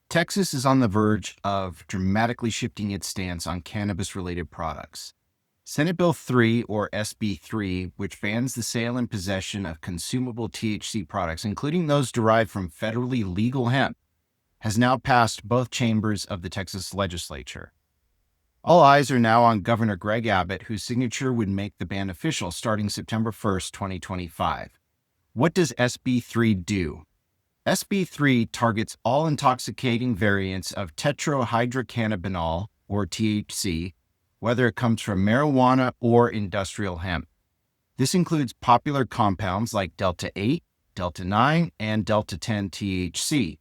Texas is on the verge of dramatically shifting its stance on cannabis-related products. Senate Bill 3, or SB 3, which bans the sale and possession of consumable THC products, including those derived from federally legal hemp, has now passed both chambers of the Texas Legislature. All eyes are now on Governor Greg Abbott, whose signature would make the ban official starting September 1st, 2025. What does SB 3 do? SB 3 targets all intoxicating variants of tetrahydrocannabinol, or THC, whether it comes from marijuana or industrial hemp. This includes popular compounds like Delta 8, Delta 9, and Delta 10 THC,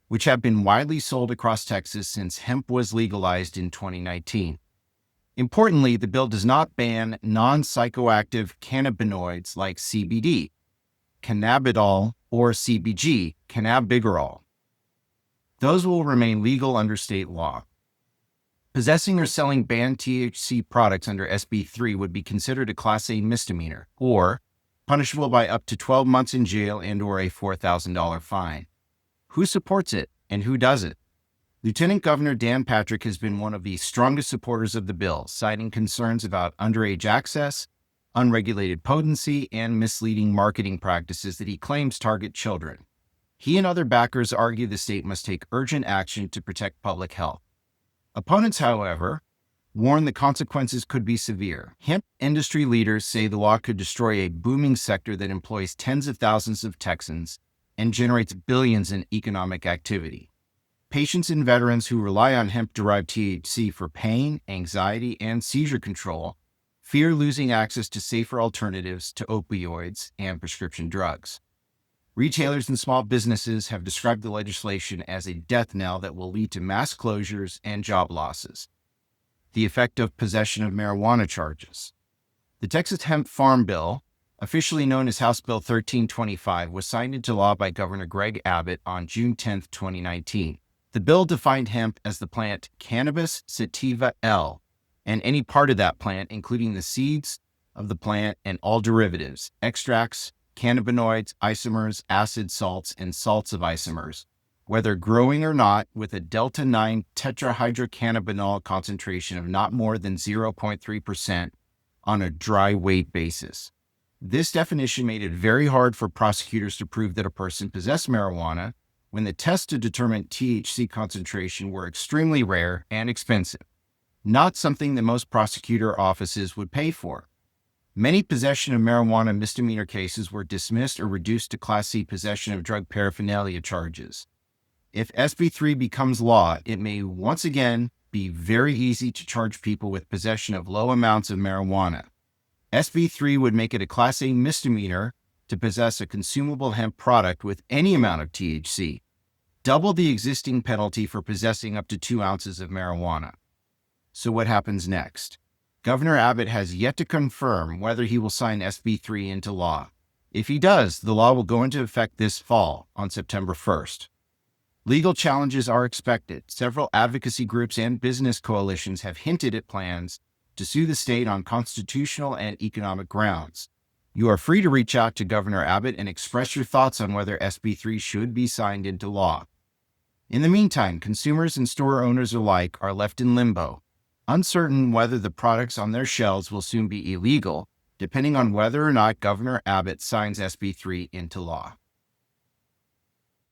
which have been widely sold across Texas since hemp was legalized in 2019. Importantly, the bill does not ban non-psychoactive cannabinoids like CBD, cannabidiol, or CBG, cannabigerol. Those will remain legal under state law. Possessing or selling banned THC products under SB 3 would be considered a Class A misdemeanor, or punishable by up to 12 months in jail and/or a $4,000 fine. Who supports it and who doesn't? Lieutenant Governor Dan Patrick has been one of the strongest supporters of the bill, citing concerns about underage access, unregulated potency, and misleading marketing practices that he claims target children. He and other backers argue the state must take urgent action to protect public health. Opponents, however, warn the consequences could be severe. Hemp industry leaders say the law could destroy a booming sector that employs tens of thousands of Texans and generates billions in economic activity. Patients and veterans who rely on hemp-derived THC for pain, anxiety, and seizure control fear losing access to safer alternatives to opioids and prescription drugs. Retailers and small businesses have described the legislation as a death knell that will lead to mass closures and job losses. The effect of possession of marijuana charges. The Texas Hemp Farm Bill, officially known as House Bill 1325, was signed into law by Governor Greg Abbott on June 10, 2019. The bill defined hemp as the plant Cannabis sativa L, and any part of that plant, including the seeds of the plant and all derivatives, extracts, cannabinoids, isomers, acid salts, and salts of isomers, whether growing or not, with a Delta 9 tetrahydrocannabinol concentration of not more than 0.3% on a dry weight basis. This definition made it very hard for prosecutors to prove that a person possessed marijuana when the tests to determine THC concentration were extremely rare and expensive, not something that most prosecutor offices would pay for. Many possession of marijuana misdemeanor cases were dismissed or reduced to Class C possession of drug paraphernalia charges. If SB 3 becomes law, it may once again be very easy to charge people with possession of low amounts of marijuana. SB 3 would make it a Class A misdemeanor to possess a consumable hemp product with any amount of THC, double the existing penalty for possessing up to 2 ounces of marijuana. So what happens next? Governor Abbott has yet to confirm whether he will sign SB 3 into law. If he does, the law will go into effect this fall on September 1st. Legal challenges are expected. Several advocacy groups and business coalitions have hinted at plans to sue the state on constitutional and economic grounds. You are free to reach out to Governor Abbott and express your thoughts on whether SB 3 should be signed into law. In the meantime, consumers and store owners alike are left in limbo, uncertain whether the products on their shelves will soon be illegal, depending on whether or not Governor Abbott signs SB 3 into law.